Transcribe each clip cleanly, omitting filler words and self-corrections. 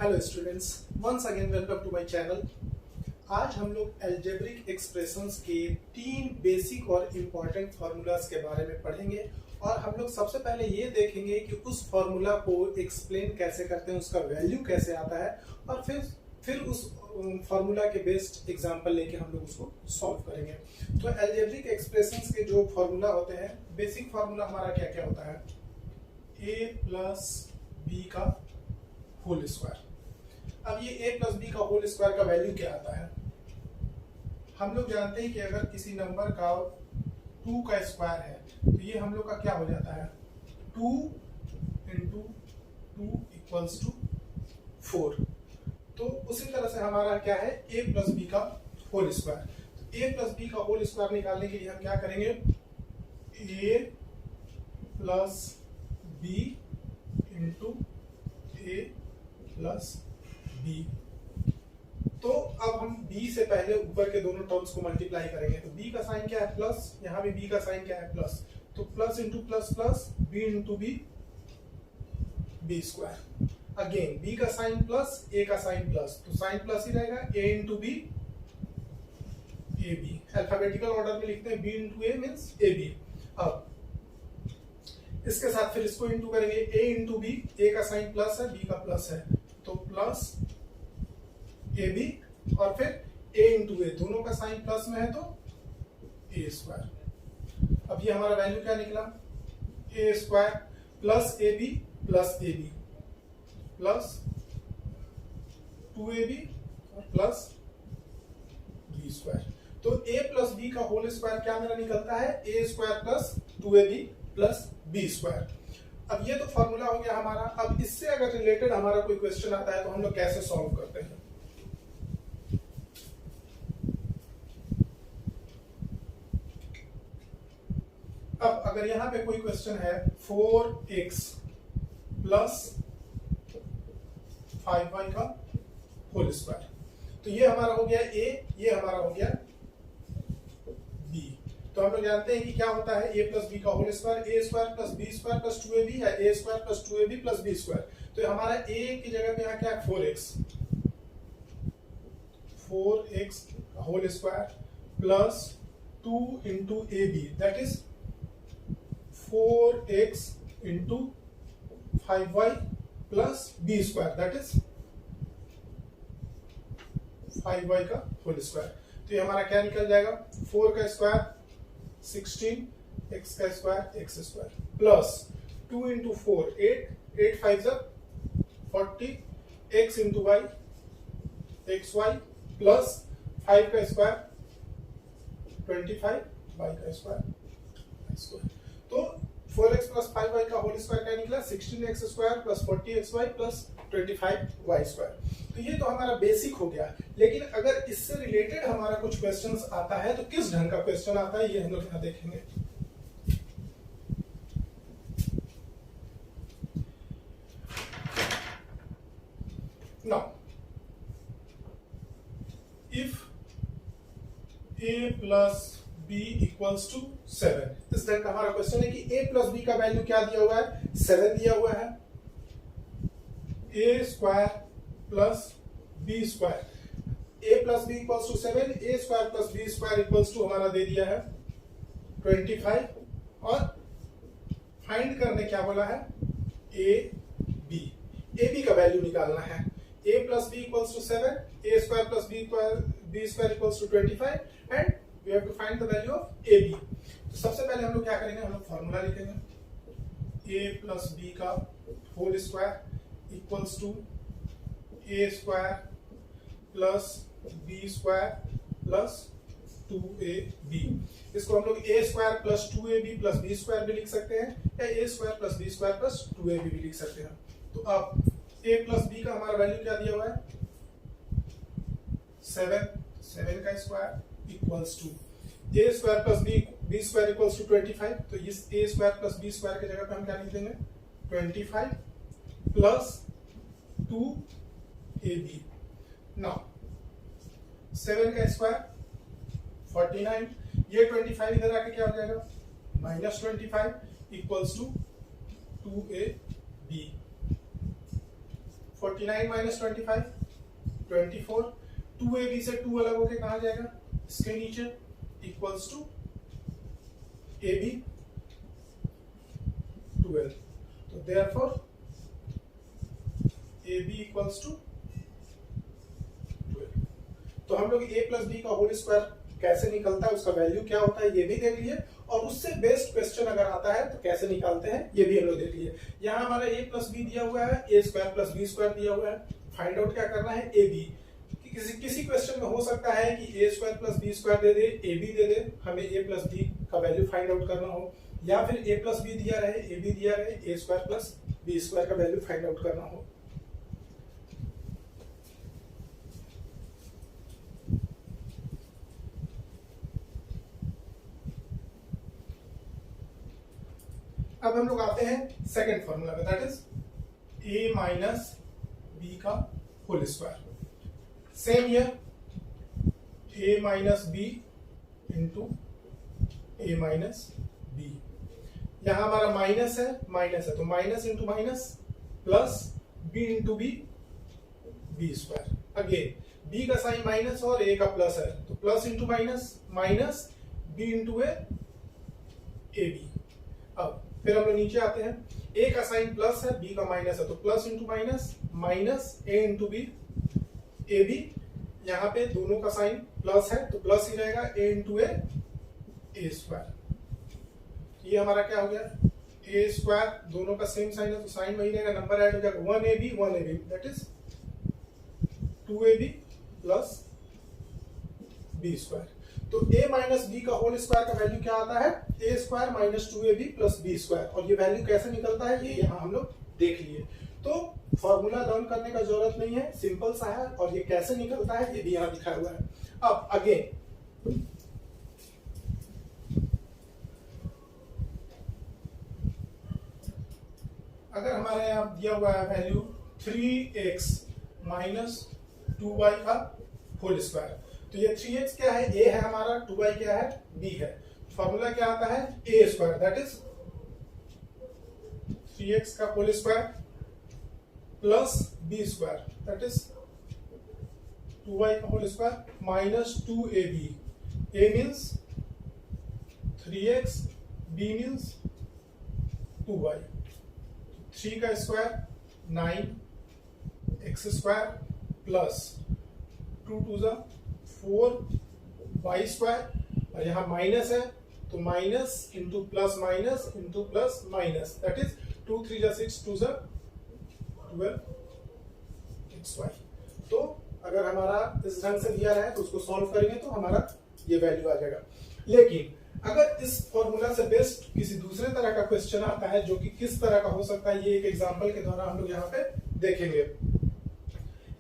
Hello students, once again welcome to my channel. आज हम लोग अलजेब्रिक एक्सप्रेशंस के 3 बेसिक और इम्पॉर्टेंट फार्मूलाज के बारे में पढ़ेंगे और हम लोग सबसे पहले ये देखेंगे कि उस फार्मूला को एक्सप्लेन कैसे करते हैं, उसका वैल्यू कैसे आता है और फिर उस फार्मूला के बेस्ड एग्जांपल लेके हम लोग उसको सॉल्व करेंगे। तो अलजेब्रिक एक्सप्रेशंस के जो फार्मूला होते हैं, बेसिक फार्मूला हमारा क्या क्या होता है, a प्लस बी का होल स्क्वायर। अब ये a प्लस बी का होल स्क्वायर का वैल्यू क्या आता है, हम लोग जानते हैं कि अगर किसी नंबर का 2 का स्क्वायर है तो ये हम लोग का क्या हो जाता है, 2 इंटू 2 इक्वल्स टू 4। तो उसी तरह से हमारा क्या है, a प्लस बी का होल स्क्वायर। तो a प्लस बी का होल स्क्वायर निकालने के लिए हम क्या करेंगे, a plus B into a plus B. तो अब हम b से पहले ऊपर के दोनों टर्म्स को मल्टीप्लाई करेंगे। तो b का साइन क्या है, प्लस, यहाँ भी b का साइन क्या है, प्लस। तो plus into plus plus, b into B, B square. Again b का साइन प्लस, a का साइन प्लस, तो साइन प्लस ही रहेगा, a into B, A B. Alphabetical order में लिखते हैं b into A means A B. अब इसके साथ फिर इसको इंटू करेंगे, a इंटू बी, a का साइन प्लस है, b का प्लस है, तो प्लस ए बी, और फिर a इंटू ए, दोनों का साइन प्लस में है तो a स्क्वायर। अब ये हमारा वैल्यू क्या निकला, a square plus A B plus A B plus 2ab और प्लस बी स्क्वायर। तो a प्लस बी का होल स्क्वायर क्या मेरा निकलता है, a square plus 2ab plus B square. अब ये तो फॉर्मूला हो गया हमारा। अब इससे अगर रिलेटेड हमारा कोई क्वेश्चन आता है तो हम लोग कैसे सॉल्व करते हैं। अब अगर यहां पे कोई क्वेश्चन है 4x प्लस 5y का होल स्क्वायर, तो ये हमारा हो गया a, ये हमारा हो गया b। तो हम लोग जानते हैं कि क्या होता है a प्लस बी का whole square, a square plus B square plus 2ab है, a square plus 2ab plus B square. तो हमारा a की जगह पे यहाँ क्या है, 4x whole square plus 2 into A B, that is 4x into 5y plus B square, that is 5y का होल स्क्वायर। तो ये हमारा क्या निकल जाएगा, 4 का स्क्वायर 16, x का square x square plus 2 into 4 8 5 40, x into y xy plus 5 का स्क्वायर 25, y का स्क्वायर। तो 4x प्लस 5y का होल स्क्वायर क्या निकला, 16x square plus 40xy plus 25y square. तो ये तो हमारा बेसिक हो गया। लेकिन अगर इससे रिलेटेड हमारा कुछ क्वेश्चंस आता है तो किस ढंग का क्वेश्चन आता है ये हम लोग यहाँ देखेंगे। Now if a plus b equals to 7, इस तरह का हमारा क्वेश्चन है कि a प्लस b का वैल्यू क्या दिया हुआ है, 7 दिया हुआ है। a square plus b square, a plus b equals to 7, a square plus b square equals to हमारा दे दिया है 25, और फाइंड करने क्या बोला है, a b का वैल्यू निकालना है। a plus b equals to 7, a square plus b square equals to 25 and we have to find the value of AB। तो सबसे पहले हम लोग क्या करेंगे, हम लोग फॉर्मूला लिखेंगे, a प्लस बी का whole square equals to a square plus b square plus 2ab। इसको हम लोग a square plus 2ab plus b square भी लिख सकते हैं, या a square plus b square plus 2ab भी लिख सकते हैं। तो अब a प्लस b का हमारा वैल्यू क्या दिया हुआ है, 7 का square equals to a square plus b square equals to 25। तो इस a square plus b square की जगह पे हम क्या लिख देंगे, 25 प्लस 2ab। नाउ 7 का स्क्वायर 49, ये 25 इधर आके क्या हो जाएगा, minus 25 equals to 2ab। 49 minus 25 24। 2ab से 2 अलग होके कहा जाएगा, इसके नीचे, इक्वल्स टू ab 12। तो देयरफॉर ab इक्वल्स टू 12। तो हम लोग a प्लस बी का होल स्क्वायर कैसे निकलता है, उसका वैल्यू क्या होता है ये भी देख लिए, और उससे बेस्ट क्वेश्चन अगर आता है तो कैसे निकालते हैं ये भी हम लोग देख लिए। यहाँ हमारा a प्लस बी दिया हुआ है, a square plus B square दिया हुआ है, फाइंड आउट क्या करना है, ए बी। किसी क्वेश्चन में हो सकता है कि a square plus B square दे दे, ए बी दे दे, हमें a प्लस बी का वैल्यू फाइंड आउट करना हो, या फिर a प्लस बी दिया रहे, ए बी दिया रहे, a square plus B square का वैल्यू फाइंड आउट करना हो। अब हम लोग आते हैं सेकंड फॉर्मूला में, that is a minus B का whole square. Same here, a minus b into a minus b. यहां हमारा माइनस है तो minus into minus plus b into B, B square. Again b का साइन माइनस और a का plus है तो plus into minus, minus b into A B. अब फिर हम लोग नीचे आते हैं, a का साइन प्लस है, b का माइनस है तो plus into minus, minus a into B, A B. यहाँ पे दोनों का साइन प्लस है तो प्लस ही रहेगा, a इंटू ए स्क्वायर। ये हमारा क्या हो गया, a स्क्वायर, दोनों का सेम साइन है तो साइन वही रहेगा, नंबर ऐड हो जाएगा 1ab, that is 2ab plus B square. तो a माइनस बी का होल स्क्वायर का वैल्यू क्या आता है, a square minus 2ab plus B square. और ये वैल्यू कैसे निकलता है ये यहाँ हम लोग देख लिए। तो फॉर्मूला लर्न करने का जरूरत नहीं है, सिंपल सा है, और ये कैसे निकलता है ये भी यहाँ लिखा हुआ है। अब अगेन अगर हमारे यहाँ दिया हुआ है वैल्यू 3x माइनस 2y का होल स्क्वायर, तो ये 3x क्या है, a है हमारा, 2y क्या है, b है। फॉर्मूला क्या आता है, a square, that is 3x का whole square plus b square, that is 2y का whole square minus 2ab। a means 3x, b means 2y। 3 का स्क्वायर 9 x स्क्वायर प्लस 2 टू ज़ा 4 y स्क्वायर, और यहाँ माइनस है तो minus into plus minus into plus minus, that is 2 3 ज़ा 6 2 ज़ा 12 xy। तो अगर हमारा इस ढंग से दिया रहा है तो उसको सॉल्व करेंगे तो हमारा ये वैल्यू आ जाएगा। लेकिन अगर इस फॉर्मूला से बेस्ट किसी दूसरे तरह का क्वेश्चन आता है, जो कि किस तरह का हो सकता है ये एक एग्जांपल के द्वारा हम लोग यहाँ पे देखेंगे।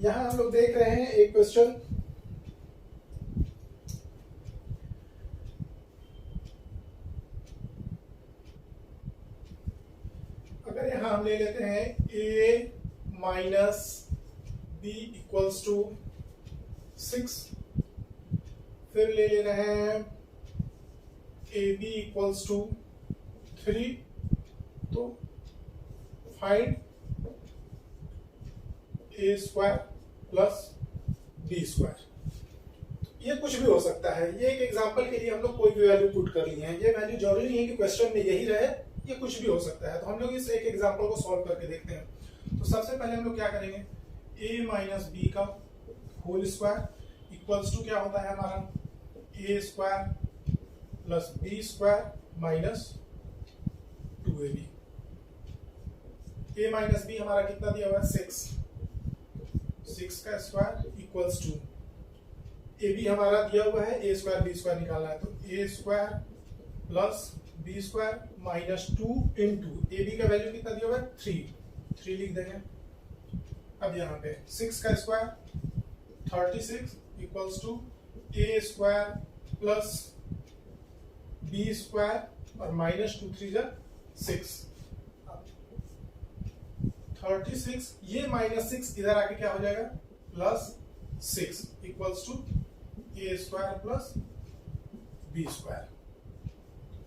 यहाँ हम लोग देख रहे हैं एक क्वेश्चन, अगर यहाँ हम ले लेते हैं a minus B equals to 6, फिर ले ले रहे हैं ab इक्वल्स टू 3, तो find a square plus b square. ये कुछ भी हो सकता है, ये एक एग्जांपल के लिए हम लोग कोई भी वैल्यू पुट कर लिए हैं, ये वैल्यू जरूरी नहीं है कि क्वेश्चन में यही रहे, ये कुछ भी हो सकता है। तो हम लोग इस एक एग्जांपल को सॉल्व करके देखते हैं। तो सबसे पहले हम लोग क्या करेंगे, a माइनस बी का होल स्क्वायर इक्वल्स टू क्या होता है हमारा, a square plus B square minus 2ab। a minus B हमारा कितना दिया हुआ है, 6 का square equals to A B हमारा दिया हुआ है, a स्क्वायर बी स्क्वायर निकालना है, तो a square plus B square minus 2 into A B का वैल्यू कितना दिया हुआ है, 3 लिख देंगे। अब यहाँ पे 6 का square 36 equals to a square plus B square और माइनस 2 3 6। 36, ये माइनस 6 इधर आके क्या हो जाएगा, plus 6 equals to a square plus B square.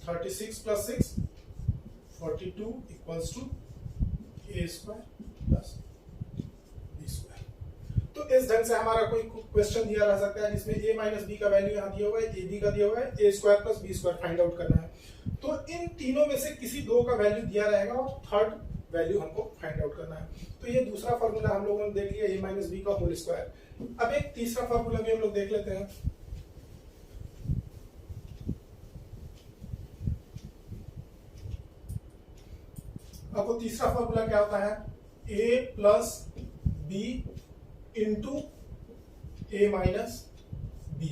36 plus 6 42 equals to a square plus इस ढंग से हमारा कोई क्वेश्चन दिया रह सकता है जिसमें a माइनस बी का वैल्यू यहाँ दिया हुआ है, ए बी का दिया हुआ है, ए square plus B square find out करना है। तो इन तीनों में से किसी दो का वैल्यू दिया रहेगा और थर्ड वैल्यू हमको फाइंड आउट करना है। तो ये दूसरा फॉर्मूला हम लोगों ने देख लिया, a माइनस बी का होल स्क्वायर। अब एक तीसरा फॉर्मूला भी हम लोग देख लेते हैं। अब वो तीसरा फॉर्मूला क्या होता है, a plus B into A minus B.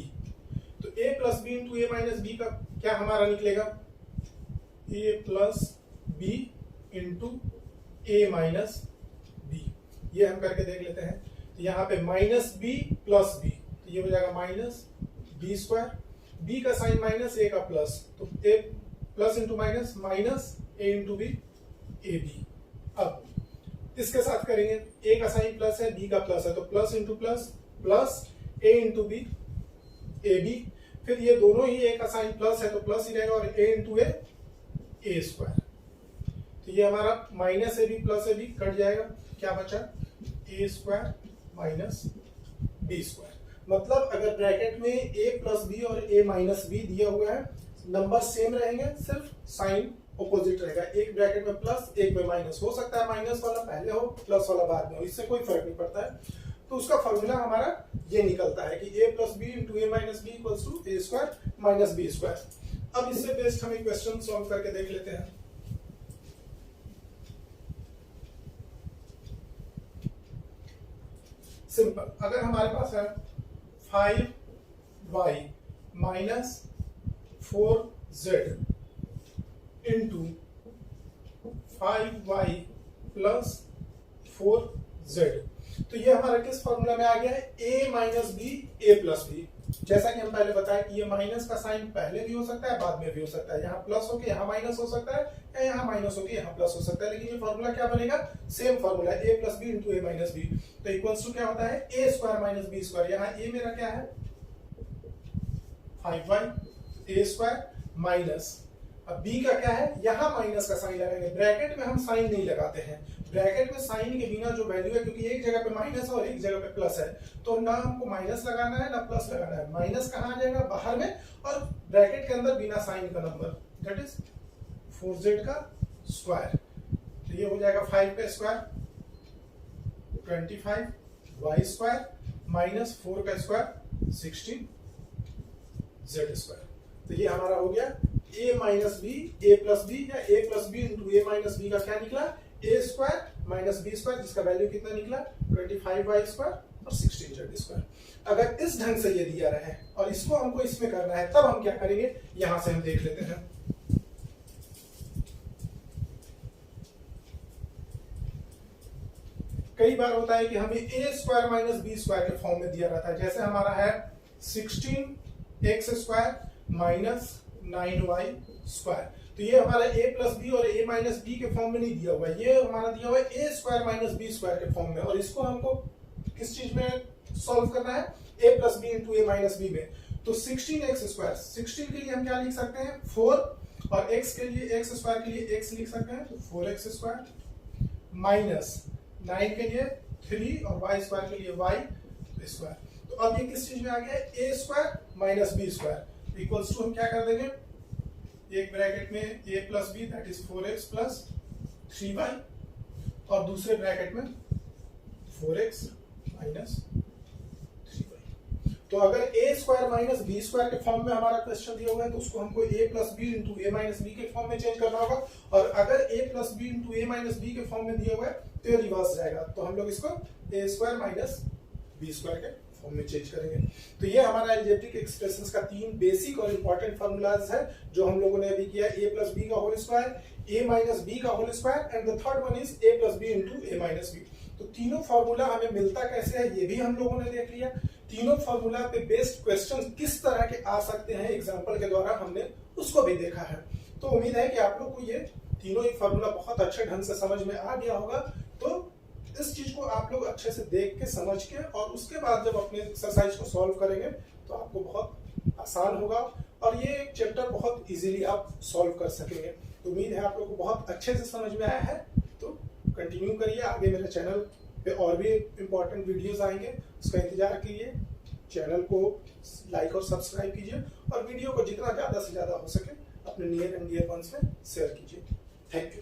तो a plus B into A minus B का क्या हमारा निकलेगा, a plus B into A minus B. ये हम करके देख लेते हैं। तो यहाँ पे माइनस बी प्लस बी, तो ये हो जाएगा माइनस बी स्क्वायर, बी का साइन माइनस, ए का प्लस, तो a plus into minus, minus a into B, A B. अब इसके साथ करेंगे, ए का साइन प्लस है, बी का प्लस है, तो plus into plus, plus a into B, A b. फिर ये दोनों ही ए का साइन प्लस है तो प्लस ही रहेगा, और ए इंटू ए स्क्वायर। तो ये हमारा minus A B plus A B cut जाएगा, क्या बचा, A square minus B square. मतलब अगर ब्रैकेट में ए प्लस बी और ए माइनस बी दिया हुआ है, नंबर सेम रहेंगे, सिर्फ साइन ऑपोजिट रहेगा। एक ब्रैकेट में प्लस, एक में माइनस। हो सकता है माइनस वाला पहले हो, प्लस वाला बाद में हो, इससे कोई फर्क नहीं पड़ता है। तो उसका फॉर्मूला हमारा ये निकलता है कि a plus B into A minus B equals to A square minus B square. अब इससे बेस्ड हम एक क्वेश्चन सॉल्व करके देख लेते हैं। सिंपल, अगर हमारे पास है 5y minus 4z into 5y plus 4z, तो ये हमारा किस फॉर्मूला में आ गया है, a minus B A plus B. जैसा कि हम पहले बताया कि ये माइनस का साइन पहले भी हो सकता है, बाद में भी हो सकता है। यहाँ प्लस होके यहाँ माइनस हो सकता है, या यहाँ माइनस होके यहाँ प्लस हो सकता है, लेकिन ये फॉर्मूला क्या बनेगा, same formula, a plus B into A minus B. तो इक्वल्स टू क्या होता है, ए स्क्वायर माइनस बी स्क्वायर। यहाँ a मेरा क्या है 5y, ए स्क्वायर माइनस, अब b का क्या है, यहाँ माइनस का साइन लगाएंगे। ब्रैकेट में हम साइन नहीं लगाते हैं, ब्रैकेट में साइन के बिना जो वैल्यू है, क्योंकि एक जगह पे माइनस है और एक जगह पे प्लस है, तो ना हमको माइनस लगाना है ना प्लस लगाना है। माइनस कहाँ आ जाएगा, बाहर में, और ब्रैकेट के अंदर बिना साइन का नंबर, दैट इज 4z का स्क्वायर। तो ये हो जाएगा 5 का स्क्वायर 25, y स्क्वायर माइनस 4 का स्क्वायर 16, z स्क्वायर। तो ये हमारा हो गया a minus B A plus B, या a plus B into A minus B का क्या निकला, A square minus B square, जिसका वैल्यू कितना निकला 25y स्क्वायर और 16z स्क्वायर। अगर इस ढंग से ये दिया रहे और इसको हमको इसमें करना है, तब हम क्या करेंगे, यहां से हम देख लेते हैं। कई बार होता है कि हमें ए स्क्वायर माइनस बी स्क्वायर के फॉर्म में दिया रहता है। जैसे हमारा है 16x square minus 9y square, तो ये हमारा a प्लस बी और a माइनस बी के फॉर्म में नहीं दिया हुआ है, ये हमारा दिया हुआ है a square minus B square के फॉर्म में। और इसको हमको किस चीज में सॉल्व करना है, a plus B into A minus B में। तो 16x स्क्वायर, 16 के लिए हम क्या लिख सकते हैं 4, और x के लिए, x स्क्वायर के लिए x लिख सकते हैं, तो 4x स्क्वायर माइनस 9 के लिए 3 और y स्क्वायर के लिए y स्क्वायर। तो अब ये किस चीज में आ गया, a square minus B square equals to हम क्या कर देंगे, एक ब्रैकेट में a plus B that is 4x plus 3y, और दूसरे ब्रैकेट में 4x माइनस 3y। तो अगर a square minus B square के फॉर्म में हमारा क्वेश्चन दिया हुआ है, तो उसको हमको a plus B into A minus B के फॉर्म में चेंज करना होगा। और अगर a plus B into A minus B के फॉर्म में दिया हुआ है, तो ये रिवर्स जाएगा, तो हम लोग इसको a square minus B square के फॉर्म में चेंज करेंगे। तो ये हमारा अलजेब्रिक एक्सप्रेशंस का 3 बेसिक और इंपॉर्टेंट फार्मूलाज है जो हम लोगों ने अभी किया, a प्लस बी का whole square, a minus B का whole square, and the third one is a plus B into A minus B. तो तीनों फार्मूला हमें मिलता कैसे है, ये भी हम लोगों ने देख लिया। तीनों फार्मूला पे बेस्ड क्वेश्चन किस तरह के आ सकते हैं एग्जाम्पल के द्वारा, हमने उसको भी देखा है। तो उम्मीद है कि आप लोग को ये तीनों ही फार्मूला बहुत अच्छे ढंग से समझ में आ गया होगा। तो इस चीज को आप लोग अच्छे से देख के समझ के, और उसके बाद जब अपने एक्सरसाइज को सॉल्व करेंगे तो आपको बहुत आसान होगा, और ये चैप्टर बहुत इजीली आप सॉल्व कर सकेंगे। तो उम्मीद है आप लोग को बहुत अच्छे से समझ में आया है। तो कंटिन्यू करिए, आगे मेरे चैनल पे और भी इम्पोर्टेंट वीडियोस आएंगे, उसका इंतजार कीजिए। चैनल को लाइक और सब्सक्राइब कीजिए और वीडियो को जितना ज़्यादा से ज़्यादा हो सके अपने नियर एंड डियर वंस में शेयर कीजिए। Thank you.